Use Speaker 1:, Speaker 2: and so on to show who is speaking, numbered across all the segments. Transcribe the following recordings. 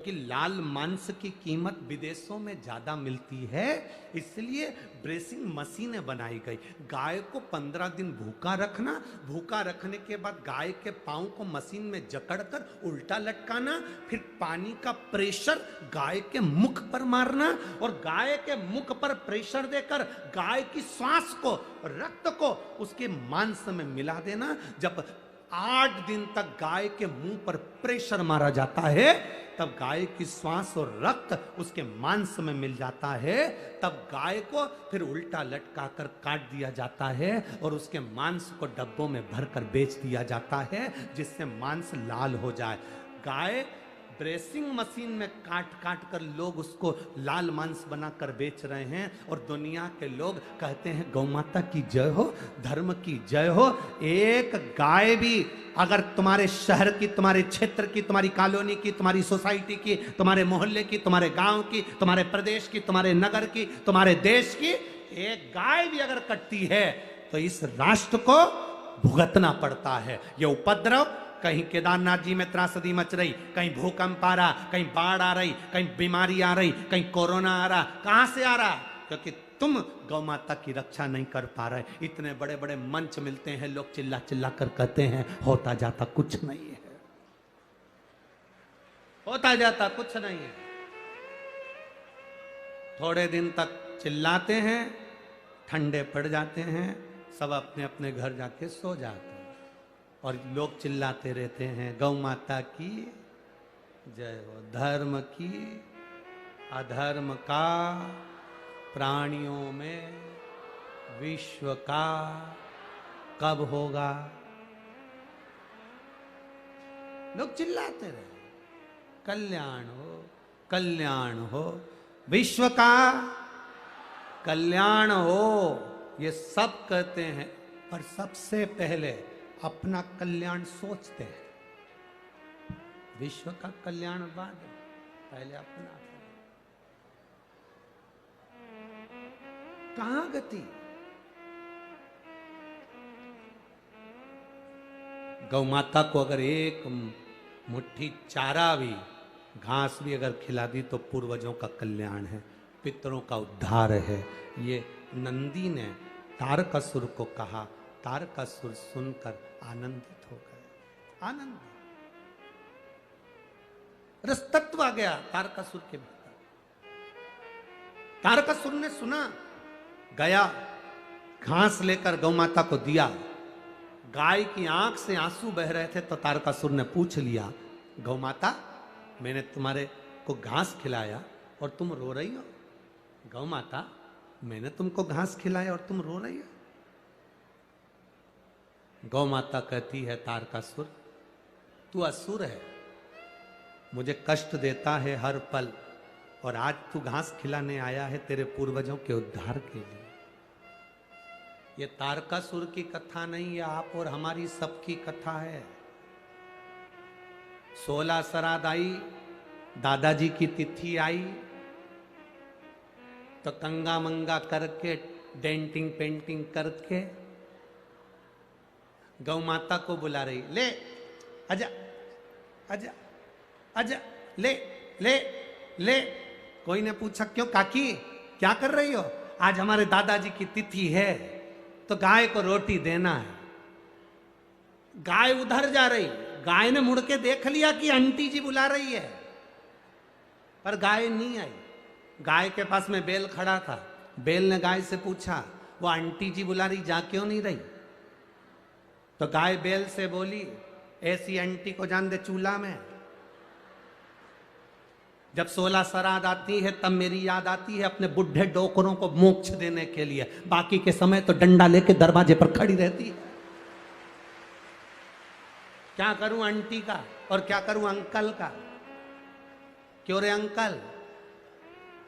Speaker 1: कि लाल मांस की कीमत विदेशों में ज्यादा मिलती है, इसलिए ब्रेसिंग मशीनें बनाई गई। गाय को 15 दिन भूखा रखना, भूखा रखने के बाद गाय के पांव को मशीन में जकड़कर उल्टा लटकाना, फिर पानी का प्रेशर गाय के मुख पर मारना और गाय के मुख पर प्रेशर देकर गाय की श्वास को, रक्त को उसके मांस में मिला देना। जब 8 दिन तक गाय के मुंह पर प्रेशर मारा जाता है, तब गाय की श्वास और रक्त उसके मांस में मिल जाता है। तब गाय को फिर उल्टा लटकाकर काट दिया जाता है और उसके मांस को डब्बों में भरकर बेच दिया जाता है, जिससे मांस लाल हो जाए। गाय ब्रेसिंग मशीन में काट काट कर लोग उसको लाल मांस बनाकर बेच रहे हैं और दुनिया के लोग कहते हैं गौ माता की जय हो, धर्म की जय हो। एक गाय भी अगर तुम्हारे शहर की, तुम्हारे क्षेत्र की, तुम्हारी कॉलोनी की, तुम्हारी सोसाइटी की, तुम्हारे मोहल्ले की, तुम्हारे गांव की, तुम्हारे प्रदेश की, तुम्हारे नगर की, तुम्हारे देश की एक गाय भी अगर कटती है तो इस राष्ट्र को भुगतना पड़ता है। ये उपद्रव कहीं केदारनाथ जी में त्रासदी मच रही, कहीं भूकंप आ रहा, कहीं बाढ़ आ रही, कहीं बीमारी आ रही, कहीं कोरोना आ रहा। कहां से आ रहा? क्योंकि तुम गौ माता की रक्षा नहीं कर पा रहे। इतने बड़े बड़े मंच मिलते हैं, लोग चिल्ला चिल्ला कर कहते हैं, होता जाता कुछ नहीं है, होता जाता कुछ नहीं है। थोड़े दिन तक चिल्लाते हैं, ठंडे पड़ जाते हैं, सब अपने अपने घर जाके सो जाते हैं और लोग चिल्लाते रहते हैं गौ माता की जय हो, धर्म की, अधर्म का, प्राणियों में विश्व का कब होगा। लोग चिल्लाते रहे कल्याण हो, कल्याण हो, विश्व का कल्याण हो, ये सब कहते हैं, पर सबसे पहले अपना कल्याण सोचते हैं। विश्व का कल्याण बाद, पहले अपना। कहां गति? गौ माता को अगर एक मुट्ठी चारा भी, घास भी अगर खिला दी तो पूर्वजों का कल्याण है, पितरों का उद्धार है। ये नंदी ने तारकासुर को कहा, तारकासुर सुनकर आनंदित हो गए। आनंद, रस तत्व आ गया तारकासुर के भीतर। तारकासुर ने सुना, गया, घास लेकर गौ माता को दिया। गाय की आंख से आंसू बह रहे थे तो तारकासुर ने पूछ लिया, गौ माता मैंने तुम्हारे को घास खिलाया और तुम रो रही हो? गौ माता मैंने तुमको घास खिलाया और तुम रो रही हो? गौ माता कहती है, तारकासुर तू असुर है, मुझे कष्ट देता है हर पल, और आज तू घास खिलाने आया है तेरे पूर्वजों के उद्धार के लिए। ये तारकासुर की कथा नहीं, ये आप और हमारी सबकी कथा है। 16 श्राद्ध आई, दादाजी की तिथि आई तो कंगा मंगा करके, डेंटिंग पेंटिंग करके गौ माता को बुला रही, ले आजा आजा आजा, ले ले ले। कोई ने पूछा क्यों काकी क्या कर रही हो? आज हमारे दादाजी की तिथि है तो गाय को रोटी देना है। गाय उधर जा रही, गाय ने मुड़ के देख लिया कि आंटी जी बुला रही है, पर गाय नहीं आई। गाय के पास में बैल खड़ा था, बैल ने गाय से पूछा, वो आंटी जी बुला रही, जा क्यों नहीं रही? तो गाय बैल से बोली, ऐसी आंटी को जान दे चूल्हा में। जब 16 श्राद्ध आती है तब मेरी याद आती है अपने बुढ़े डोकरों को मोक्ष देने के लिए, बाकी के समय तो डंडा लेके दरवाजे पर खड़ी रहती है। क्या करूं आंटी का और क्या करूं अंकल का? क्यों रे अंकल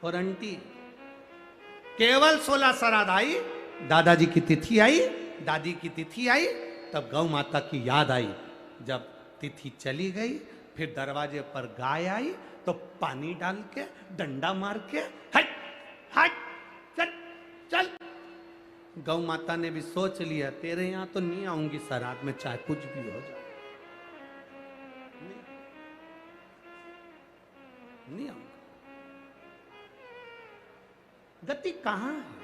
Speaker 1: और आंटी? केवल 16 श्राद्ध आई, दादाजी की तिथि आई, दादी की तिथि आई, तब गौ माता की याद आई। जब तिथि चली गई, फिर दरवाजे पर गाय आई तो पानी डाल के, डंडा मार के, हट हट चल चल। गौ माता ने भी सोच लिया, तेरे यहां तो नहीं आऊंगी श्राद्ध में, चाहे कुछ भी हो जाए। नहीं आऊंगा। गति कहां है?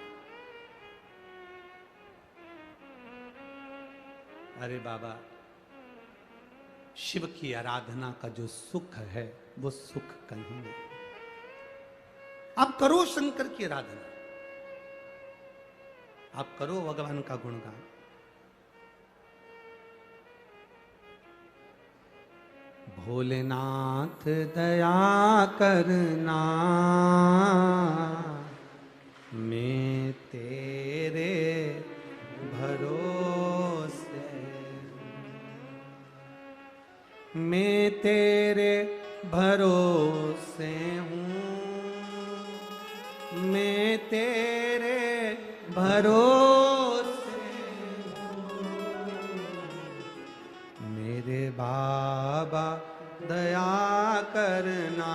Speaker 1: अरे बाबा, शिव की आराधना का जो सुख है वो सुख कहीं नहीं। आप करो शंकर की आराधना, आप करो भगवान का गुणगान। भोलेनाथ दया करना, मैं तेरे भरोसे, मैं तेरे भरोसे हूँ, मैं तेरे भरोसे हूँ, मेरे बाबा दया करना,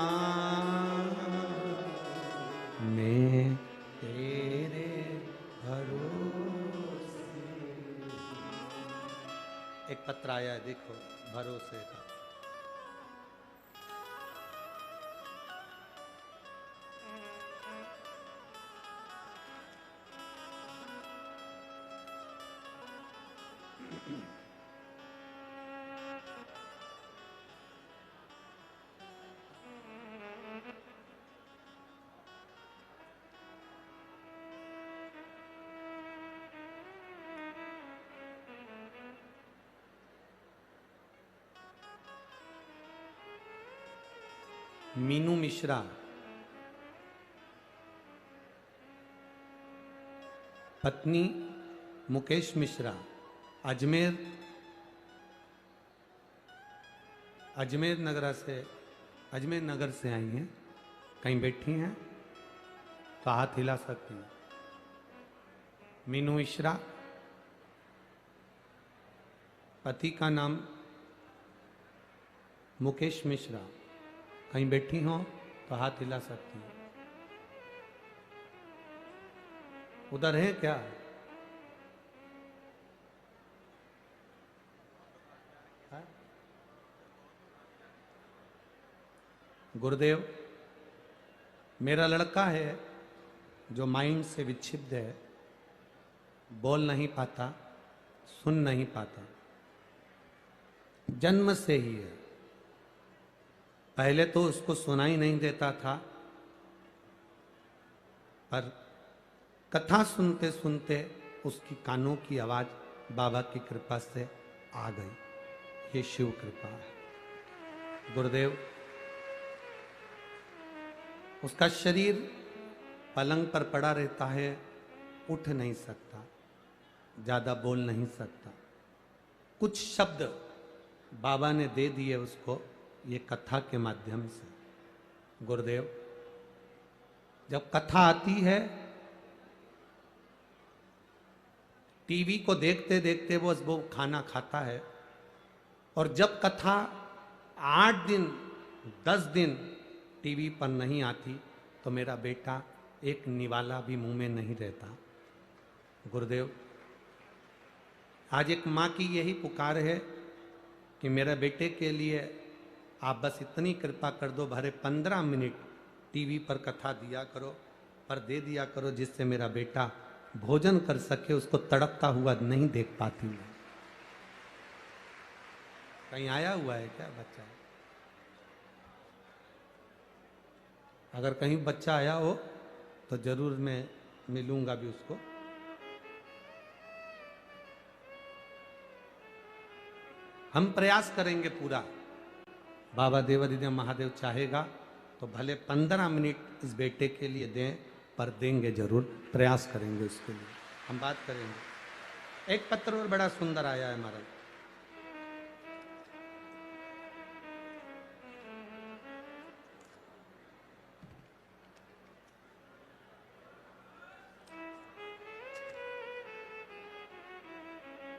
Speaker 1: मैं तेरे भरोसे। एक पत्र आया है, देखो, भरोसे का। मीनू मिश्रा, पत्नी मुकेश मिश्रा, अजमेर नगर से आई हैं। कहीं बैठी हैं तो हाथ हिला सकती हैं। मीनू मिश्रा, पति का नाम मुकेश मिश्रा, कहीं बैठी हो तो हाथ हिला सकती हैं। उधर है क्या? है? गुरुदेव, मेरा लड़का है जो माइंड से विक्षिप्त है, बोल नहीं पाता, सुन नहीं पाता, जन्म से ही है। पहले तो उसको सुनाई नहीं देता था, पर कथा सुनते सुनते उसकी कानों की आवाज बाबा की कृपा से आ गई। ये शिव कृपा है। गुरुदेव, उसका शरीर पलंग पर पड़ा रहता है, उठ नहीं सकता, ज्यादा बोल नहीं सकता। कुछ शब्द बाबा ने दे दिए उसको ये कथा के माध्यम से। गुरुदेव, जब कथा आती है, टीवी को देखते देखते वो खाना खाता है, और जब कथा 8 दिन 10 दिन टीवी पर नहीं आती तो मेरा बेटा एक निवाला भी मुंह में नहीं रहता। गुरुदेव, आज एक माँ की यही पुकार है कि मेरे बेटे के लिए आप बस इतनी कृपा कर दो, भरे 15 मिनट टीवी पर कथा दिया करो, पर दे दिया करो, जिससे मेरा बेटा भोजन कर सके, उसको तड़पता हुआ नहीं देख पाती मैं। कहीं आया हुआ है क्या बच्चा? अगर कहीं बच्चा आया हो तो जरूर मैं मिलूंगा भी उसको। हम प्रयास करेंगे पूरा, बाबा देवादिदेव महादेव चाहेगा तो भले 15 मिनट इस बेटे के लिए दें, पर देंगे जरूर, प्रयास करेंगे उसके लिए, हम बात करेंगे। एक पत्र और बड़ा सुंदर आया है हमारा।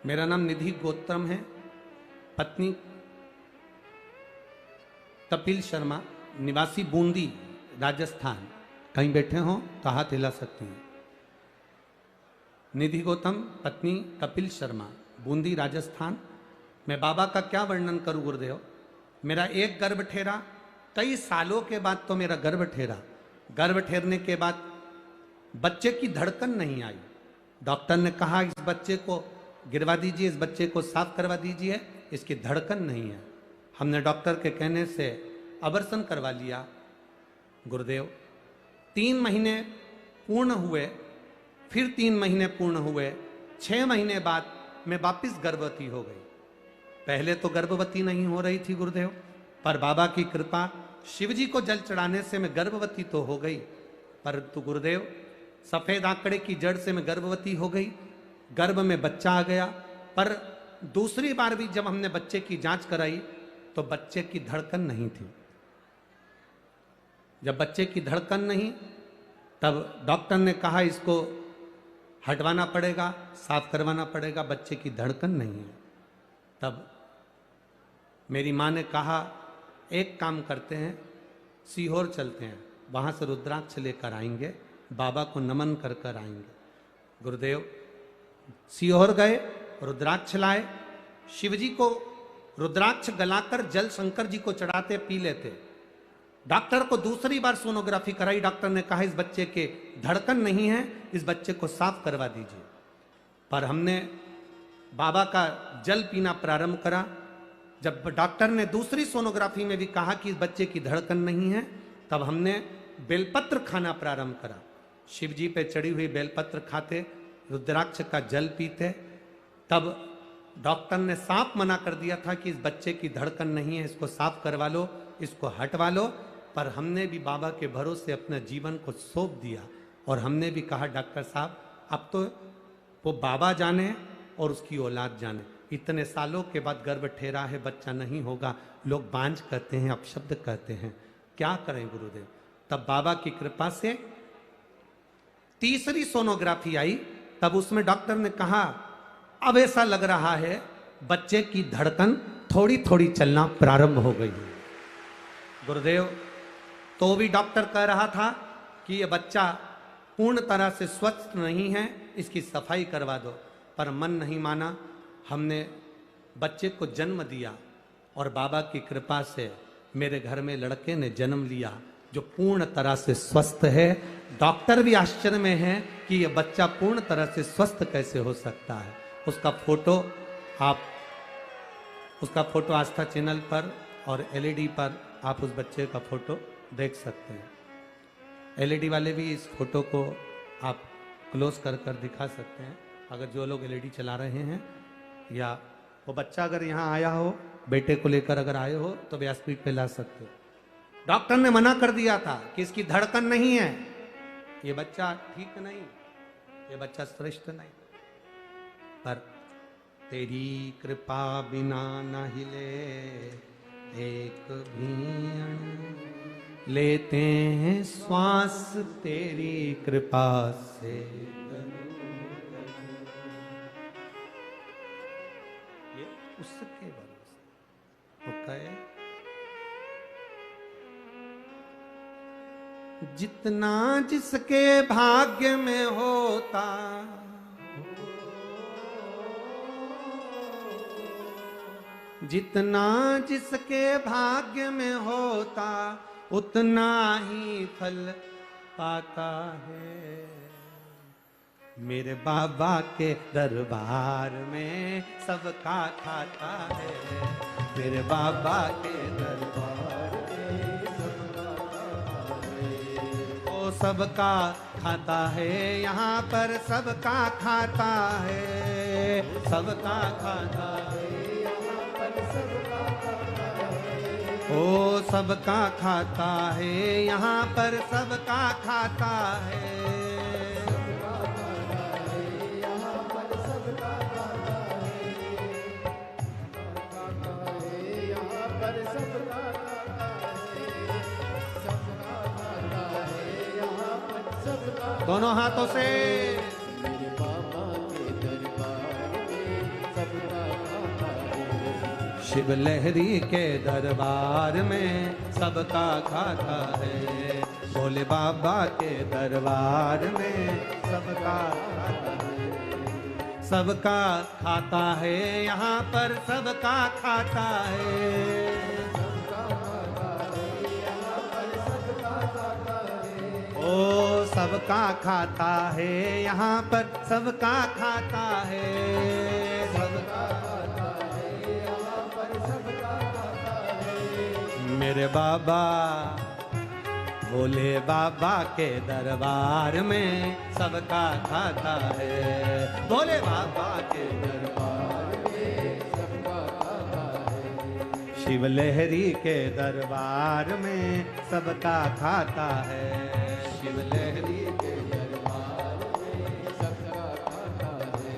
Speaker 1: मेरा नाम निधि गौतम है, पत्नी कपिल शर्मा, निवासी बूंदी राजस्थान। कहीं बैठे हो तो हाथ हिला सकती हैं। निधि गौतम, पत्नी कपिल शर्मा, बूंदी राजस्थान। मैं बाबा का क्या वर्णन करूं गुरुदेव। मेरा एक गर्भ ठेरा, कई सालों के बाद तो मेरा गर्भ ठहरा। गर्भ ठहरने के बाद बच्चे की धड़कन नहीं आई। डॉक्टर ने कहा इस बच्चे को गिरवा दीजिए, इस बच्चे को साफ करवा दीजिए, इसकी धड़कन नहीं है। हमने डॉक्टर के कहने से अबॉर्शन करवा लिया। गुरुदेव 3 महीने पूर्ण हुए, फिर 3 महीने पूर्ण हुए, 6 महीने बाद मैं वापिस गर्भवती हो गई। पहले तो गर्भवती नहीं हो रही थी गुरुदेव, पर बाबा की कृपा, शिव जी को जल चढ़ाने से मैं गर्भवती तो हो गई, परंतु गुरुदेव सफेद आंकड़े की जड़ से मैं गर्भवती हो गई। गर्भ में बच्चा आ गया, पर दूसरी बार भी जब हमने बच्चे की जांच कराई तो बच्चे की धड़कन नहीं थी। जब बच्चे की धड़कन नहीं, तब डॉक्टर ने कहा इसको हटवाना पड़ेगा, साफ करवाना पड़ेगा, बच्चे की धड़कन नहीं है। तब मेरी माँ ने कहा एक काम करते हैं, सीहोर चलते हैं, वहाँ से रुद्राक्ष लेकर आएंगे, बाबा को नमन कर कर आएंगे। गुरुदेव सीहोर गए, रुद्राक्ष लाए, शिवजी को रुद्राक्ष गलाकर जल शंकर जी को चढ़ाते, पी लेते। डॉक्टर को दूसरी बार सोनोग्राफी कराई, डॉक्टर ने कहा इस बच्चे के धड़कन नहीं है, इस बच्चे को साफ करवा दीजिए। पर हमने बाबा का जल पीना प्रारंभ करा। जब डॉक्टर ने दूसरी सोनोग्राफी में भी कहा कि इस बच्चे की धड़कन नहीं है, तब हमने बेलपत्र खाना प्रारंभ करा। शिव जी पे चढ़ी हुई बेलपत्र खाते, रुद्राक्ष का जल पीते। तब डॉक्टर ने साफ मना कर दिया था कि इस बच्चे की धड़कन नहीं है, इसको साफ करवा लो, इसको हटवा लो। पर हमने भी बाबा के भरोसे अपने जीवन को सौंप दिया और हमने भी कहा डॉक्टर साहब अब तो वो बाबा जाने और उसकी औलाद जाने। इतने सालों के बाद गर्भ ठहरा है, बच्चा नहीं होगा, लोग बांझ कहते हैं, अपशब्द कहते हैं, क्या करें गुरुदेव। तब बाबा की कृपा से तीसरी सोनोग्राफी आई, तब उसमें डॉक्टर ने कहा अब ऐसा लग रहा है बच्चे की धड़कन थोड़ी थोड़ी चलना प्रारंभ हो गई है। गुरुदेव तो भी डॉक्टर कह रहा था कि यह बच्चा पूर्ण तरह से स्वस्थ नहीं है, इसकी सफाई करवा दो, पर मन नहीं माना। हमने बच्चे को जन्म दिया और बाबा की कृपा से मेरे घर में लड़के ने जन्म लिया जो पूर्ण तरह से स्वस्थ है। डॉक्टर भी आश्चर्य में है कि यह बच्चा पूर्ण तरह से स्वस्थ कैसे हो सकता है। उसका फोटो आस्था चैनल पर और एलईडी पर आप उस बच्चे का फोटो देख सकते हैं। एलईडी वाले भी इस फोटो को आप क्लोज कर कर दिखा सकते हैं, अगर जो लोग एलईडी चला रहे हैं, या वो बच्चा अगर यहाँ आया हो, बेटे को लेकर अगर आए हो तो व्यासपीठ पे ला सकते हो। डॉक्टर ने मना कर दिया था कि इसकी धड़कन नहीं है, ये बच्चा ठीक नहीं, ये बच्चा श्रेष्ठ नहीं। पर तेरी कृपा बिना न हिले एक भी अण, लेते हैं श्वास तेरी कृपा से। ये उसके भरोसे वो कहे जितना जिसके भाग्य में होता, जितना जिसके भाग्य में होता उतना ही फल पाता है। मेरे बाबा के दरबार में सबका खाता है, मेरे बाबा के दरबार में सबका खाता है। ओ सबका खाता है, यहाँ पर सबका खाता है, सबका खाता है, ओ सबका खाता है, यहाँ पर सबका खाता है। दोनों हाथों से
Speaker 2: मेरे बाबा के दरबार में सबका खाता है,
Speaker 1: शिव लहरी के दरबार में सबका खाता है, भोले बाबा के दरबार में सबका खाता है, सबका खाता है, यहाँ पर सबका खाता है,
Speaker 2: सबका खाता है,
Speaker 1: सबका खाता है, यहाँ पर सबका खाता है, सबका
Speaker 2: खाता है, यहाँ पर सबका खाता है।
Speaker 1: मेरे बाबा भोले बाबा के दरबार में सबका खाता है, भोले बाबा के
Speaker 2: दरबार में सबका खाता है।
Speaker 1: शिव लहरी के दरबार में सबका खाता है, शिव लहरी के
Speaker 2: दरबार में सबका खाता है।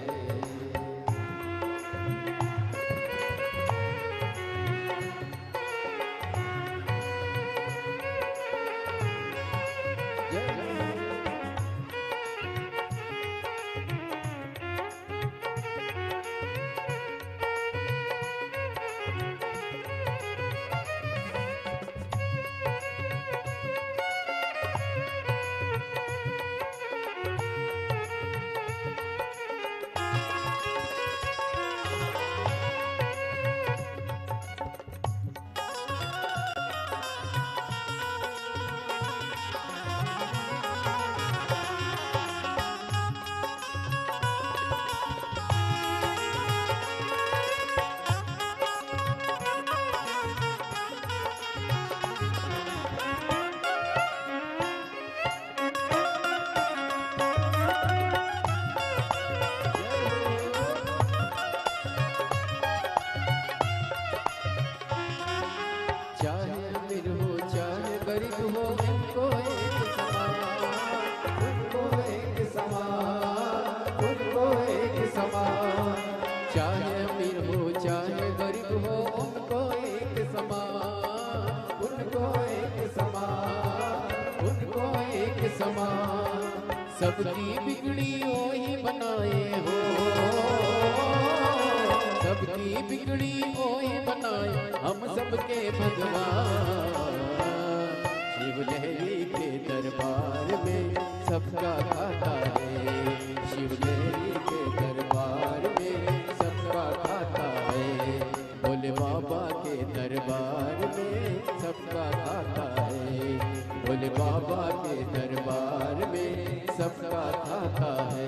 Speaker 2: चाहे अमीर हो चाहे गरीब हो, उनको एक समान, उनको एक समान, उनको एक समान। चाहे अमीर हो चाहे गरीब हो, उनको एक समान, उनको एक समान, उनको एक समान। सबकी बिगड़ी वही बनाए हो, सबकी बिगड़ी वही बनाए हम सबके भगवान। शिव लहरी के दरबार में सबका खाता है, शिव लहरी के दरबार में सबका खाता है। भोले बाबा के दरबार में सबका खाता है, भोले बाबा के दरबार में सबका खाता है।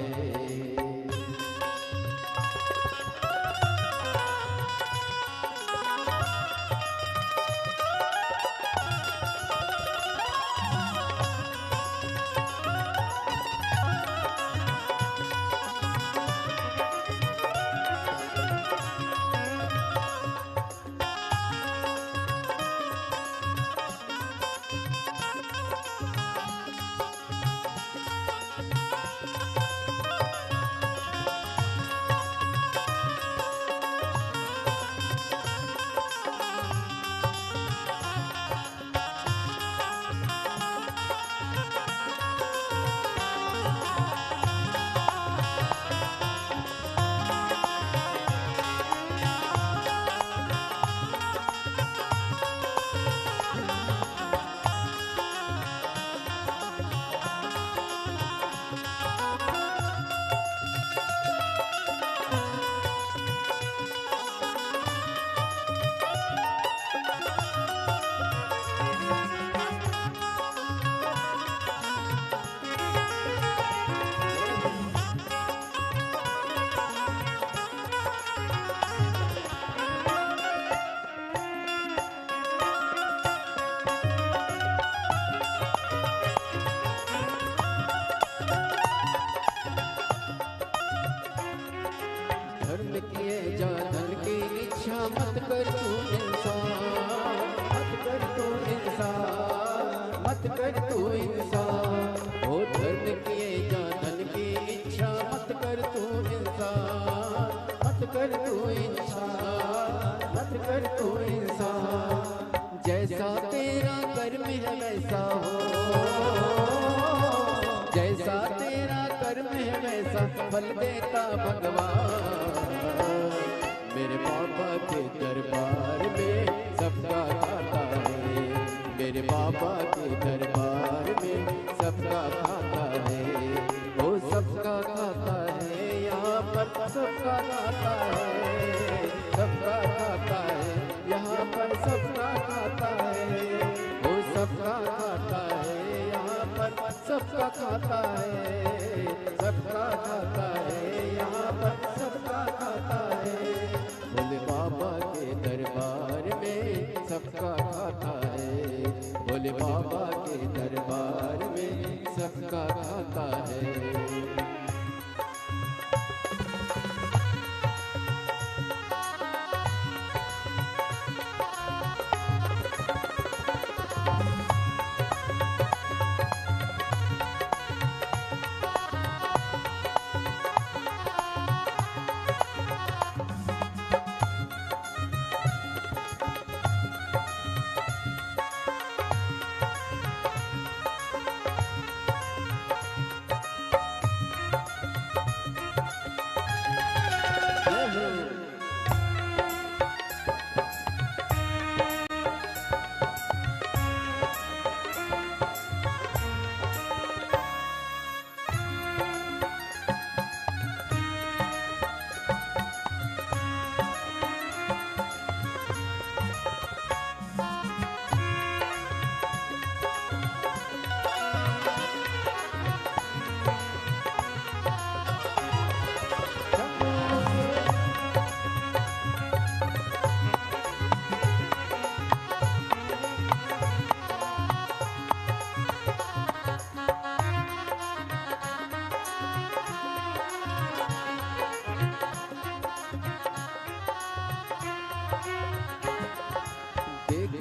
Speaker 2: धर्म किए जा धन की इच्छा मत कर तू इंसान, मत कर तू इंसान, मत कर तू इंसान। ओ धर्म किए जा धन की इच्छा मत कर तू इंसान, मत कर तू इंसान, मत कर तू इंसान। जैसा तेरा कर्म है वैसा हो, जैसा तेरा कर्म है वैसा फल देता भगवान। मेरे बाबा के दरबार में सबका खाता है, मेरे बाबा के दरबार में सबका खाता है। वो सबका खाता है, यहाँ पर सबका खाता है, सबका खाता है, यहाँ पर सबका खाता है। वो सबका खाता है, यहाँ पर सबका खाता है, सबका खाता है, यहाँ पर सबका खाता है। भोले बाबा के दरबार में सबका खाता है, भोले बाबा के दरबार में सबका खाता है।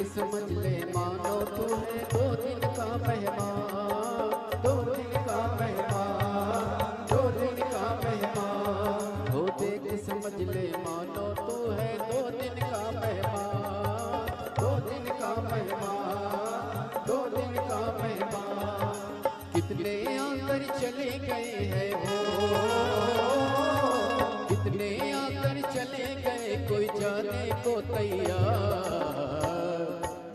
Speaker 2: समझ ले मानो तू है 2 दिन का मेहमान, 2 दिन का मेहमान, 2 दिन का मेहमान। हो देख समझ ले मानो तू है 2 दिन का मेहमान, 2 दिन का मेहमान, 2 दिन का मेहमान। कितने आकर चले गए हैं वो, कितने आकर चले गए कोई जाने को तैयार।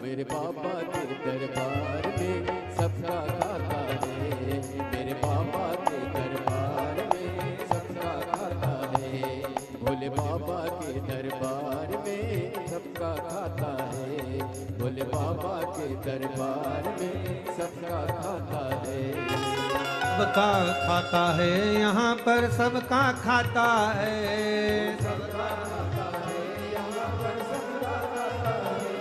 Speaker 2: मेरे बाबा के दरबार में सबका खाता है, मेरे बाबा के दरबार में सबका खाता है। भोले बाबा के दरबार में सबका खाता है, भोले बाबा के दरबार में सबका खाता है।
Speaker 1: सबका खाता है यहाँ पर सबका खाता है, सबका खाता है यहाँ पर सबका खाता है।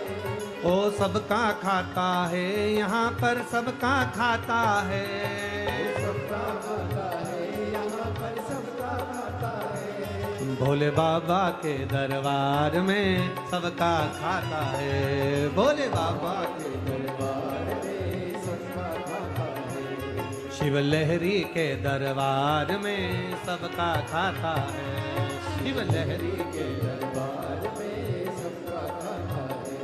Speaker 1: ओ सबका खाता है यहाँ पर सबका खाता है, सबका खाता है यहाँ पर सबका खाता है। भोले बाबा के दरबार में सबका खाता है, भोले बाबा के दरबार में सबका खाता है। शिव लहरी के दरबार में सबका खाता है, शिव लहरी के दरबार में सबका खाता है।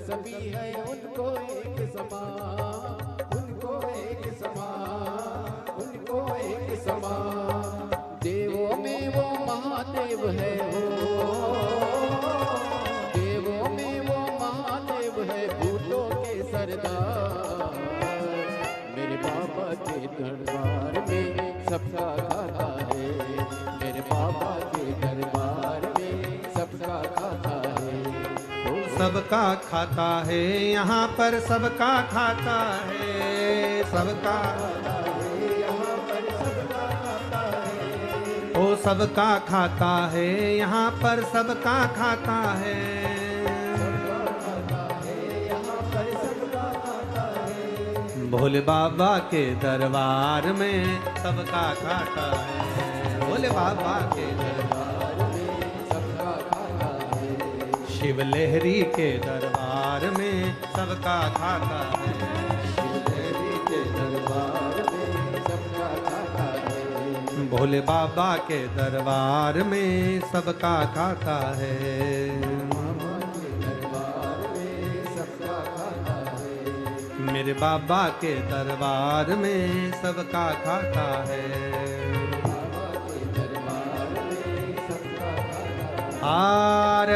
Speaker 1: सभी है उनको एक समान, उनको एक समान, उनको एक समान। देवों में वो महादेव है वो, देवों में वो महादेव है, भूतों के सरदार। मेरे बाबा के दरबार में सबका खाता है, सबका खाता है, यहाँ पर सबका खाता है, सबका ओ सबका खाता है, यहाँ पर सबका खाता है। भोले बाबा के दरबार में सबका खाता है, भोले बाबा के दरबार में सबका खाता है। शिव लहरी के दरबार में सबका खाता है, शिव लहरी के दरबार में सबका खाता है। भोले बाबा के दरबार में सबका खाता है। मेरे बाबा के दरबार में सबका खाता है। हार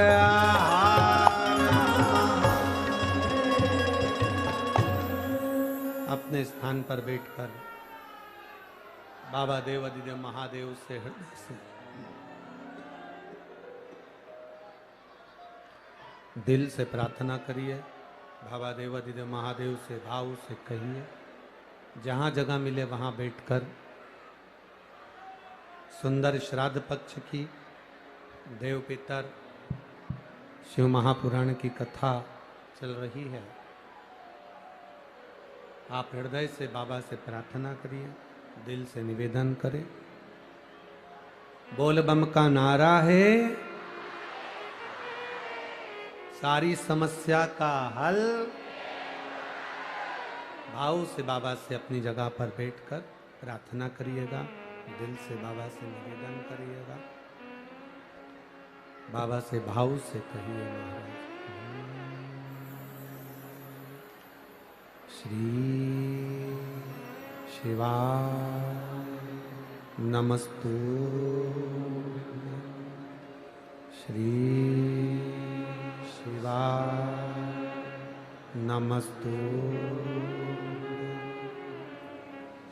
Speaker 1: अपने स्थान पर बैठकर बाबा देव अधिदेव महादेव से हृदय से दिल से प्रार्थना करिए। बाबा देव अधिदेव महादेव से भाव से कहिए। जहाँ जगह मिले वहाँ बैठकर सुंदर श्राद्ध पक्ष की देव पितर शिव महापुराण की कथा चल रही है। आप हृदय से बाबा से प्रार्थना करिए, दिल से निवेदन करें। बोल बम का नारा है, सारी समस्या का हल। भाव से बाबा से अपनी जगह पर बैठकर प्रार्थना करिएगा, दिल से बाबा से निवेदन करिएगा, बाबा से भाव से कहिए महाराज श्री शिवाय नमस्तु, श्री शिवाय नमस्तु,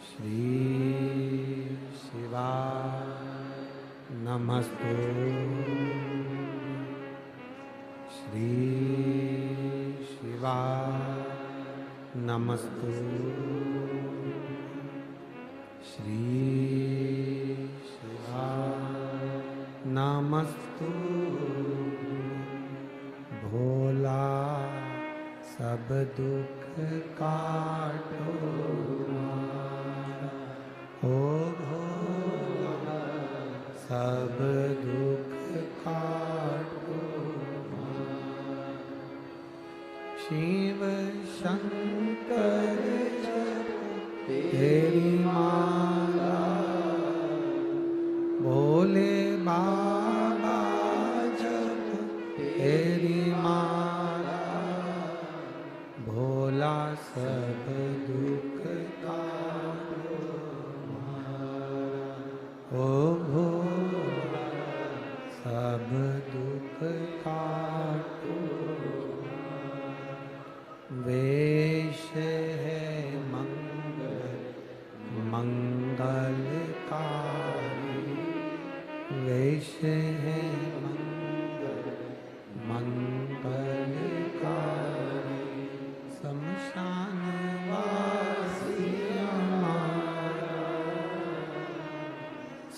Speaker 1: श्री शिवाय नमस्तु, श्री शिवाय नमस्तु, श्री शिवाय नमस्तु। भोला सब दुख काटो ओ भोला सब दुख काटो। शिव शंकर तेरी माला, भोले बाबा जप तेरी माला, भोला सब दुख काटो ओ भोला सब दुख काटो। वेश है मंगल मंगलकारी, वेश है मंगल मंगलकारी। शमशान वासी हमारा,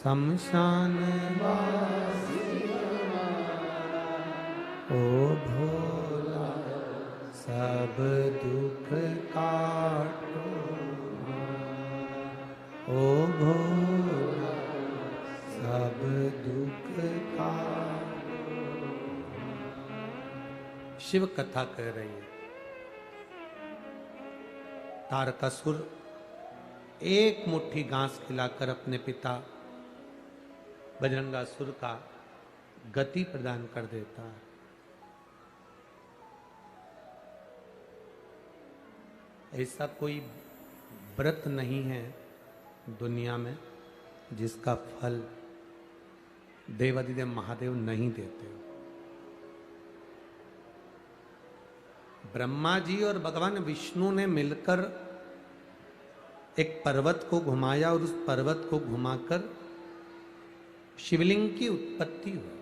Speaker 1: शमशान वासी हमारा, ओ भोला सब दुख काटो ओ भोला सब दुख काटो। शिव कथा कह रही है। तारकासुर एक मुट्ठी घास खिलाकर अपने पिता बजरंगासुर का गति प्रदान कर देता है। ऐसा कोई व्रत नहीं है दुनिया में जिसका फल देवादिदेव महादेव नहीं देते हो। ब्रह्मा जी और भगवान विष्णु ने मिलकर एक पर्वत को घुमाया और उस पर्वत को घुमाकर शिवलिंग की उत्पत्ति हुई।